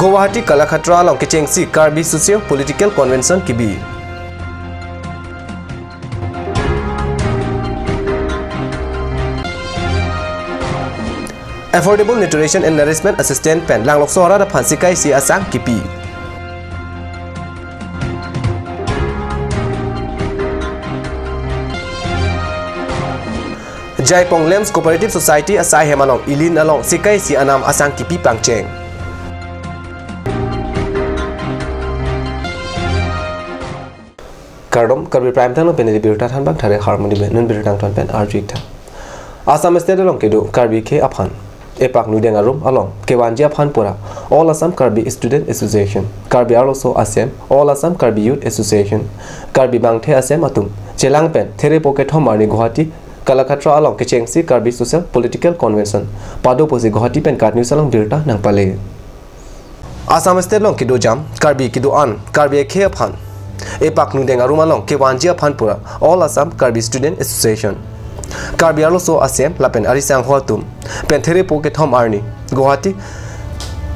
Guwahati Kalakhatra along Kichengsi Karbi Socio-Political Convention Kibi. Affordable Nutrition and Nourishment Assistant Pen Lang Lok Sora da Phansikai Si Asang Kipi. Jaipong Lems Cooperative Society Asai Hemalong Ilin along Sikai Si Anam Asang Kipi Pangcheng. Kardom Karbi Prime Tang Pen Birta Han Bang Thare Harmony Nun Birtang Ton Pen Arjik. Assam State along Kedo Karbi K Aphan. Epak Nudengarum along Kewanji Aphan Pura. All Assam Karbi Student Association. Karbi also Assam. All Assam Karbi Youth Association. Karbi Bangthe Assam Atum. Chelang Pen There Pocket Homarni Guwahati Kalakhatra along Kichengsi Karbi Social Political Convention. Pado Posi Guwahati Pen Kat News along Birta Nang Pale. Assam State along Kido Jam Karbi Kido An Karbi K Aphan. Epak Nudengarum along Kewanji Aphan Pura. All Assam Karbi Student Association. Karbi also Assam Lapen Arisang Huatum Pen There Pocket Home Arni Guwahati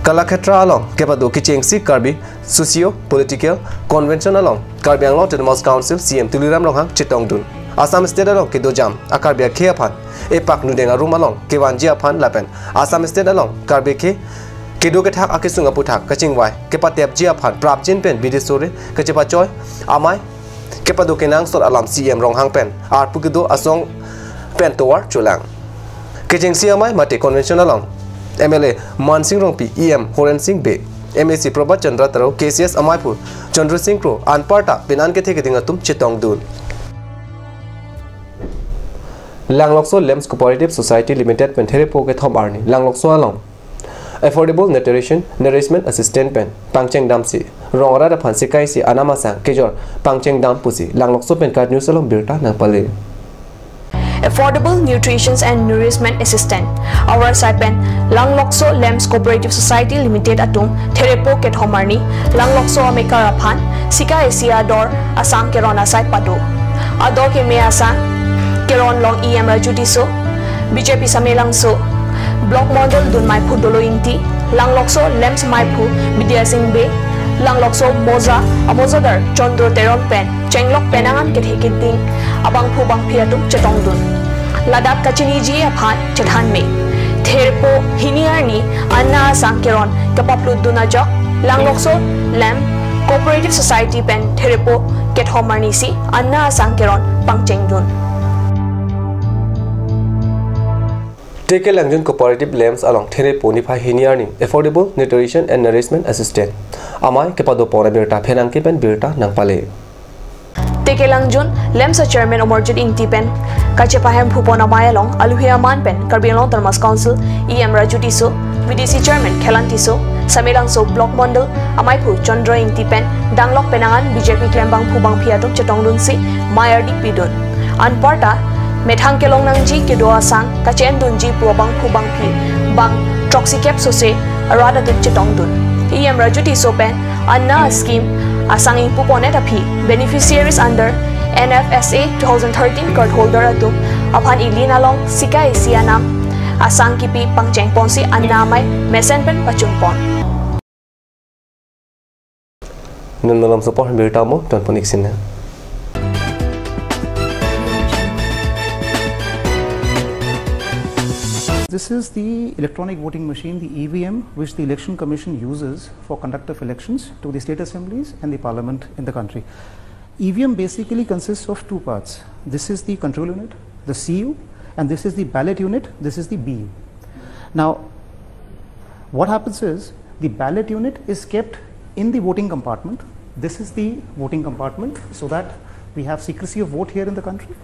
Kalakhatra along Kepado Kichengsi Karbi Socio-Political Convention along Karbi Anglo Autonomous Council CM Tuliram Longhang Chitongdun Assam State along Kidojam Akarbi K Aphan Epak Nudengarum along Kewanji Aphan Lapen Assam State along Karbi K Kido Ketak Akisunga Putak Kachingwai Kepatep Ji Aphan Prapjin Pen Bidisore Kachepachoy Amai Kepado Kenang Sot Alam CM Ronghang Pen Arpukido Asong Pen Tower Chulang Kichengsi Amai Mate Convention along MLA Mansing Rongpi EM Horen Singh Be MAC Prabhat Chandra Taro KCS Amaipu Chandra Singh Pro Anparta Penan Kethe Ketingatum Chitongdun Langlokso Lems Cooperative Society Limited Pen There Pocket Home Arni Langlokso along Affordable Nutrition Nourishment Assistant Pen Pangcheng Damsi Rongra da Phansikai Si Anamasang Kejor Pangcheng Dam Pusi Langlokso Pen Kat News along Birta Nang Pale. Affordable Nutrition and Nourishment Assistant. Our Saipen Langlokso Lems Cooperative Society Limited Atung Therepo Ket Homarni Langlokso Amekarapan Sika Asia Dor Asang Kerona Sai Pado Ador Ke Me Asang Keron Long EM Rajudiso BJP Samelangso Block Model Dun Maipu Dolo Inti Langlokso Lems Maipu Bidya Singh Be Langlokso Moza Amozadar Chondro Teron Pen Chenglok Penangan Ket Hikiting Abang Pubang Piatum Chetongdun Ladak Kachini Ji Aphan Chethan Me Therpo Hiniarni Anna Sangkeron Kapaplu Dunajok Langlokso Lem Cooperative Society Pen Therpo Ket Homarni Si Anna Sangkeron Pangchengdun Take a Langjun Cooperative Lems along Therpo Nipa Hiniarni Affordable Nutrition and Nourishment Assistant Amai Kepado Pora Birta Penangki Pen Birta Nang Pale. Teke Langjun Lemsa Chairman Omorjit Ingti Pen Kachepahem Phupon Amayalong Aluhia Man Pen Karbi Anglo Autonomous Council EM Rajutiso VDC Chairman Khelanthiso Samilangso Block Mondal Amaipu Chandra Ingti Pen Danglok Penangan BJP Klembang Phubang Phiatum Chetongdun Si Mayardi Pidun Anparta Methang Kelong Nangji Kidoa Sang Kachen Dunji Probang Phubang Phi Bang Troxicap Sose Arada Dip Chetongdun EM Rajutiso Pen Anna Scheme Asang Impuponet Api Beneficiaries under NFSA 2013 Card Holder Atum Aphan Ilin along Sika Isianam Asang Kipi Pangcheng Ponsi Annamai Mesenpen Pachumpon Nunmalam support Birtamo Tonponixina. This is the electronic voting machine, the EVM, which the Election Commission uses for conduct of elections to the state assemblies and the parliament in the country. EVM basically consists of two parts. This is the control unit, the CU, and this is the ballot unit, this is the BU. Now, what happens is the ballot unit is kept in the voting compartment. This is the voting compartment so that we have secrecy of vote here in the country.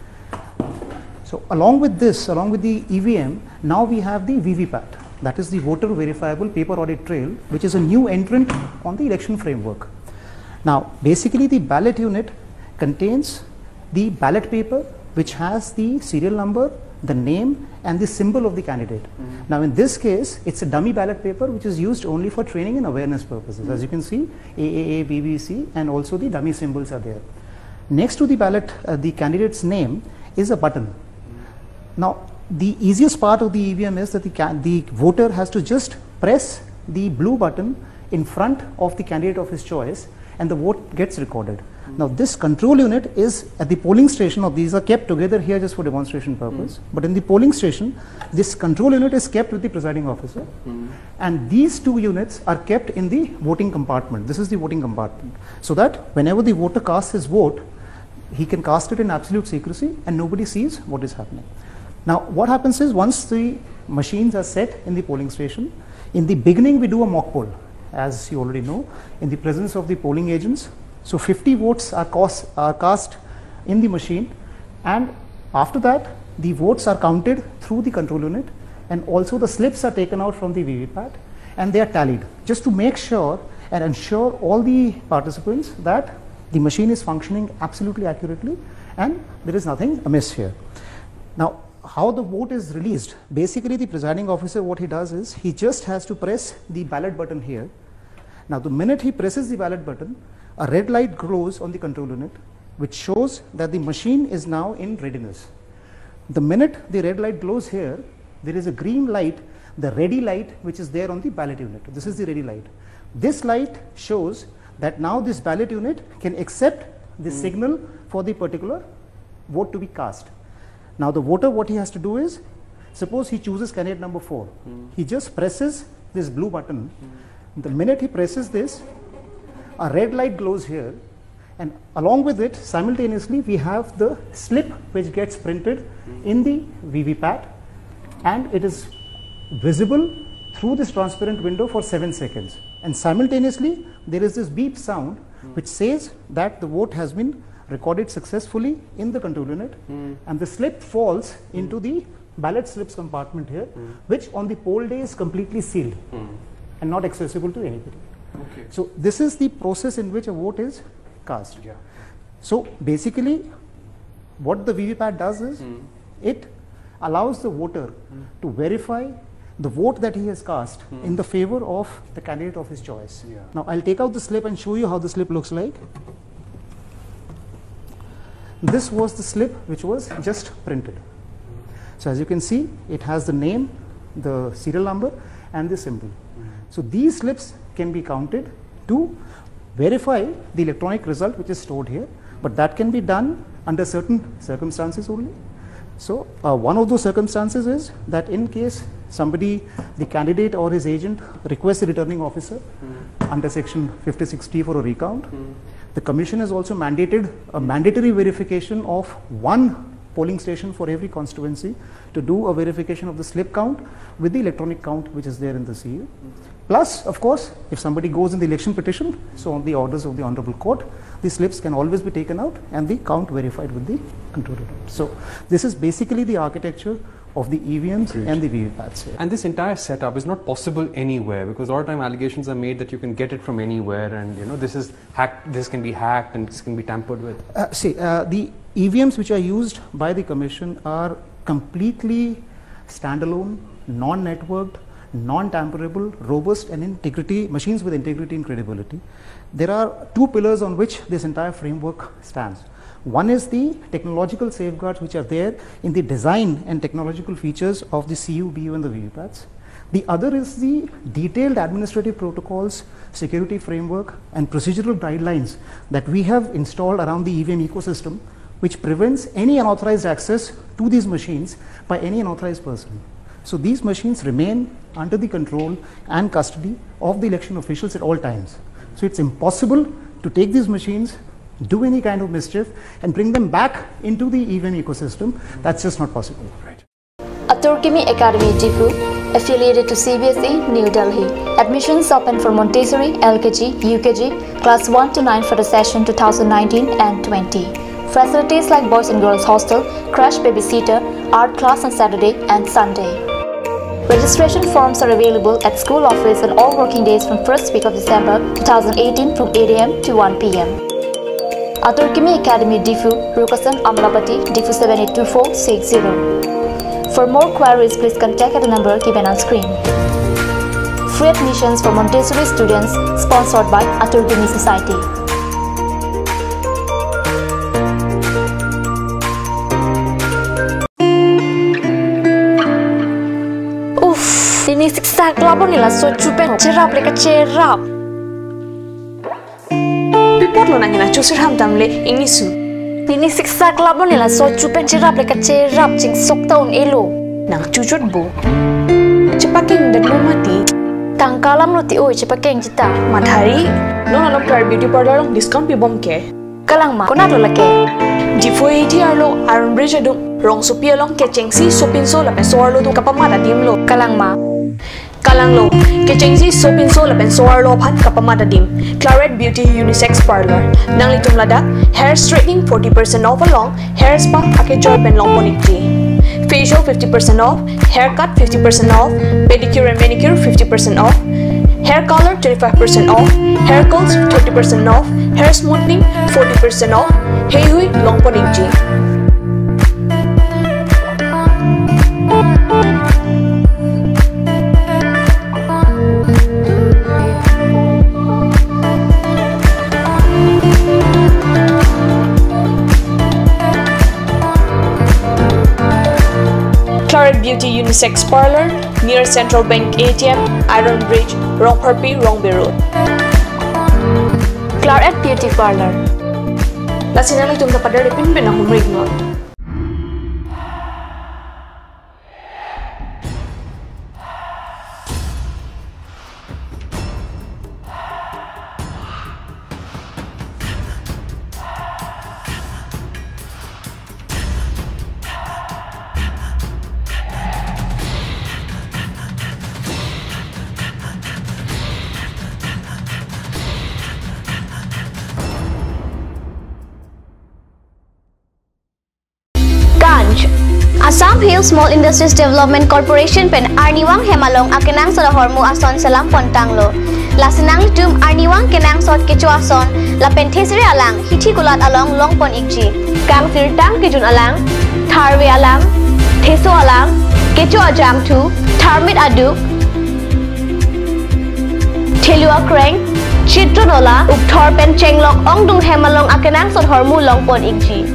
So along with this, along with the EVM, now we have the VVPAT, that is the voter verifiable paper audit trail, which is a new entrant on the election framework. Now basically the ballot unit contains the ballot paper which has the serial number, the name and the symbol of the candidate. Now in this case, it's a dummy ballot paper which is used only for training and awareness purposes. As you can see, AAA, BBC and also the dummy symbols are there. Next to the ballot, the candidate's name is a button. Now, the easiest part of the EVM is that the voter has to just press the blue button in front of the candidate of his choice, and the vote gets recorded. Now this control unit is at the polling station, or these are kept together here just for demonstration purpose, but in the polling station this control unit is kept with the presiding officer, and these two units are kept in the voting compartment. This is the voting compartment, so that whenever the voter casts his vote, he can cast it in absolute secrecy and nobody sees what is happening. Now what happens is, once the machines are set in the polling station, in the beginning we do a mock poll, as you already know, in the presence of the polling agents. So 50 votes are cast in the machine, and after that the votes are counted through the control unit, and also the slips are taken out from the VVPAT and they are tallied, just to make sure and ensure all the participants that the machine is functioning absolutely accurately and there is nothing amiss here. Now how the vote is released, basically the presiding officer, what he does is he just has to press the ballot button here. Now the minute he presses the ballot button, a red light glows on the control unit, which shows that the machine is now in readiness. The minute the red light glows here, there is a green light, the ready light, which is there on the ballot unit. This is the ready light. This light shows that now this ballot unit can accept the signal for the particular vote to be cast. Now the voter, what he has to do is, suppose he chooses candidate number 4. He just presses this blue button. The minute he presses this, a red light glows here, and along with it simultaneously we have the slip which gets printed in the VVPAT, and it is visible through this transparent window for 7 seconds, and simultaneously there is this beep sound which says that the vote has been recorded successfully in the control unit, and the slip falls into the ballot slips compartment here, which on the poll day is completely sealed and not accessible to anybody. Okay. So this is the process in which a vote is cast. Yeah. So basically what the VVPAT does is it allows the voter to verify the vote that he has cast in the favor of the candidate of his choice. Yeah. Now I'll take out the slip and show you how the slip looks like. This was the slip which was just printed. So as you can see, it has the name, the serial number and the symbol. So these slips can be counted to verify the electronic result which is stored here, but that can be done under certain circumstances only. So one of those circumstances is that in case somebody, the candidate or his agent, requests the returning officer under section 56T for a recount, the commission has also mandated a mandatory verification of one polling station for every constituency to do a verification of the slip count with the electronic count which is there in the CU. Plus, of course, if somebody goes in the election petition, so on the orders of the Honorable Court, the slips can always be taken out and the count verified with the control unit. So this is basically the architecture of the EVMs and the VVPATs here. And this entire setup is not possible anywhere, because a lot of time allegations are made that you can get it from anywhere, and this is hacked, this can be hacked and this can be tampered with. The EVMs which are used by the commission are completely standalone, non-networked, non-tamperable, robust and integrity, machines with integrity and credibility. There are two pillars on which this entire framework stands. One is the technological safeguards which are there in the design and technological features of the CU, BU and the VVPATs. The other is the detailed administrative protocols, security framework and procedural guidelines that we have installed around the EVM ecosystem, which prevents any unauthorized access to these machines by any unauthorized person. So these machines remain under the control and custody of the election officials at all times. So it's impossible to take these machines, do any kind of mischief and bring them back into the EVM ecosystem. That's just not possible. Right. Aturkimi Academy Difu, affiliated to CBSE, New Delhi. Admissions open for Montessori, LKG, UKG, class 1 to 9 for the session 2019 and 20. Facilities like boys and girls hostel, crash babysitter, art class on Saturday and Sunday. Registration forms are available at school office on all working days from 1st week of December 2018 from 8 AM to 1 PM. Aturkimi Academy Difu, Rukasan Amlapati, Difu 782460. For more queries, please contact at the number given on screen. Free admissions for Montessori students, sponsored by Aturkimi Society. Ini siksa kelabon nila so cupen cerap leka cerap. report lo nang na chusir ham tamle ingni su. Ini siksa club lo nila so chupen cherap leka cherap ching sok taun elo. Nang chuchut bu. Cepaking dat lo mati. Tangkalam lo ti oi cepakeng cita. Madhari, no nalong Karbi beauty parlor long discount pi bom ke. Kalang ma, konat lo lake. Jifo ATR lo Iron Bridge adum rong supia long ke chengsi sopin so la pesor lo tu kapamata dim lo. Kalang ma. Kalang lo, ke chengsi sopin so la pesor lo phat kapamata dim. Claret Beauty Unisex Parlor. Nang litum lada, hair straightening 40% off along, hair spa ake joy pen long ponikti. Facial 50% off, haircut 50% off, pedicure and manicure 50% off, hair color 25% off, hair curls 30% off, hair smoothing 40% off, hey hui long ponikti. Claret Beauty Unisex Parlor near Central Bank ATM, Iron Bridge, Rong Karbi, Rong Road. Claret Beauty Parlor. Lasinang itong tapadar ipin pinahumrig mo. Assam Hill Small Industries Development Corporation pen Arniwang Hemalong akenang sa hormu ason salam pontanglo. Lasinang litum Arniwang kenang sot kecu ason la pentesiri alang hiti kulat along long pon ikji. Kang sirtang kejun alang, tharwe alang, teso alang, kecu ajam tu, tharmit aduk, telua kreng, chitronola, ukthor pen chenglok ongdung Hemalong akenang sot hormu long pon ikji.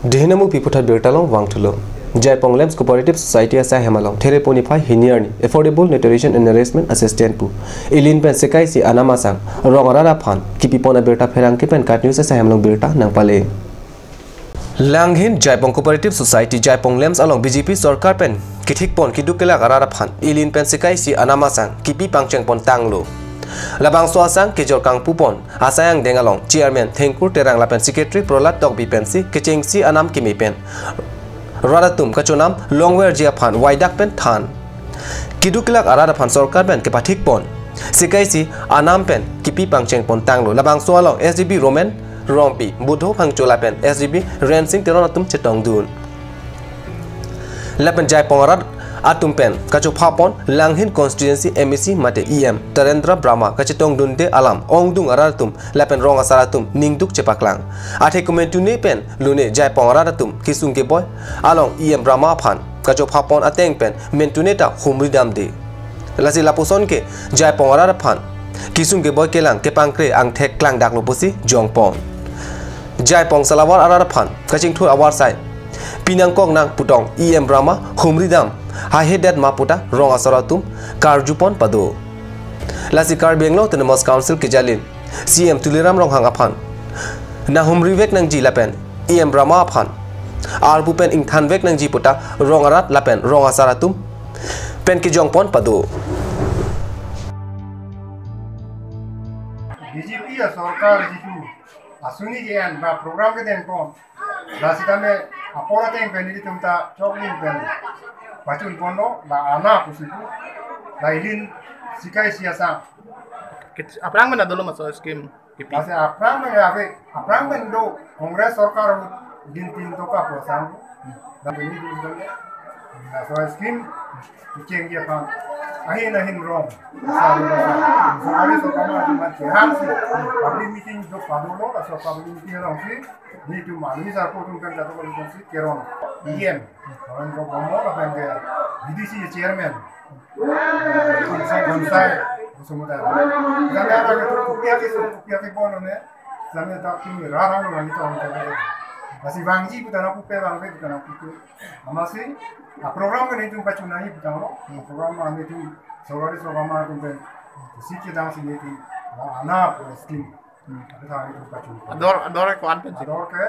Dehinamu piputat bertalong wangtulo. Jaipong Lems Cooperative Society asa Hemalong Thereponifa Hiniarni Affordable Nutrition and Nourishment Assistant pu Ilin pen sekai si anamasang Rongarara Phan Kipipona berta ferang kipen kat news asa Hemalong berta nang pale. Langhin Jaipong Cooperative Society Jaipong Lems along BJP Sarkar pen kithik pon kidukela garara phan Ilin pen sekai si anamasang kipi pangcheng pon tanglo. Labang suasang kejor kang pupon asayang dengalong chairman Thengkur terang lapen secretary Prolat Tok Bipensi kechengsi anam kimi pen Radatum kachonam longwer jia phan waidak pen than kidukilak arada phan sarkar pen kepathik pon sikaisi anam pen kipi pangcheng pon tanglo labang sualong SDB Roman Rompi Budho phangchola pen SDB Rensing teronatum chetong dun lapen Jaipong Rad Atum pen kacu papon langhin constituency MEC mate EM Tarendra Brahma kacetong dunde alam ongdung aratum lapen rong asaratum ningduk cepaklang athe komentune pen lune Jaipong aratum kisungke boy along EM Brahma phan kacu papon ateng pen mentuneta humridam de lasi lapuson ke Jaipong arar phan kisungke boy kelang kepangkre ang thek klang dakloposi jongpon Jaipong salawar arar phan kaching thu awar sai pinangkong nang putong EM Brahma humridam Hahedat maputa rong asaratum karjupon pado lasi Karbi englo tenemos council kejalin CM tuliram rong hang aphan na humrivek nang ji lapen EM Brahma aphan arpupen ing thanvek nang ji puta rong arat lapen rong asaratum pen ki jongpon pado BJP सरकार जितु आसुनी जेन बा programme के then को लासिका में अपोला तें पेनी तुमता चॉकलिन pen Bacun pono la anak kusiku la ilin sikai siasa aprang mana dulu masuk skim kasi aprang men do kongres sarkar din to ka prosang la bini dulu la so skim cheng dia kan ahin rong so ari so kama tu mat hansi public meeting do padolo la so public meeting rong si ni tu mali sa ko tum kan jato ko si keron iem orang ko bomo la penge BDC chairman Bonsai semua kami ada gitu kopiah ke bono ne kami tak kini rarang orang itu orang kami masih wangji bukan aku pe wangbe bukan aku tu masih program kan itu baca nahi bukan lo program kami itu sorry program tu kan sikit dah sini itu anak skim ada thang itu baca ador ke kuan pen ador ke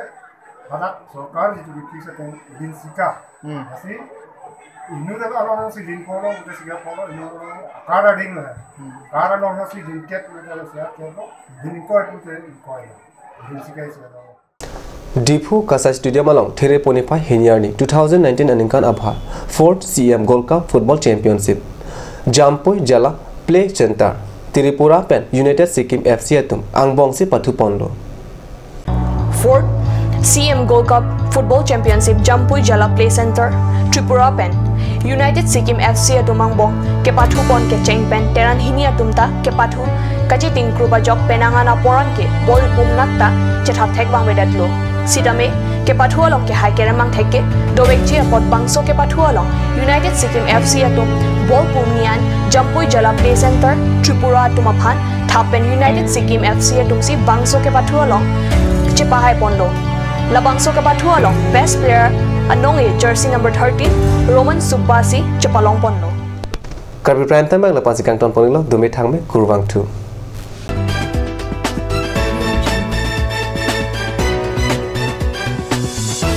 ada सरकार itu bisa kan din sika masih ini dah orang si din polo kita sika polo ini kara ding lah kara orang si din ket kita siap ket din koi itu koi din sika itu Dipu Kasa Stadium along There Ponipa Hinyarni 2019 Aninkan Abha 4th CM Gold Cup Football Championship Jampoi Jala Play Center Tripura Pen United Sikkim FC Atum Angbongsi Pathupondo 4th CM Gold Cup Football Championship Jampoi Jala Play Center Tripura Pen United Sikkim FC Atum Angbong ke Pathupon ke Cheng Pen Teran Hini Atumta ke Pathu Kaji Tingkruba Jok Penangana Poran ke Bol Pumnatta Chetap Thek Bang Vedadlo Sidame ke Pathualong ke Haikeramang Theke Dovekji Apot Bangso ke Pathualong United Sikkim FC Atum Bol Pumian Jampoi Jala Play Center Tripura Atumaphan Thapen United Sikkim FC Atum si Bangso ke Pathualong Chepahai Pondo La Bangso ke Pathualong Best Player Anong jersey number 13 Roman Subbasi Chepalong Pondo Karbi Prime Time Bang Lapasi Kangton Ponilo Dume Thangme Kurwang 2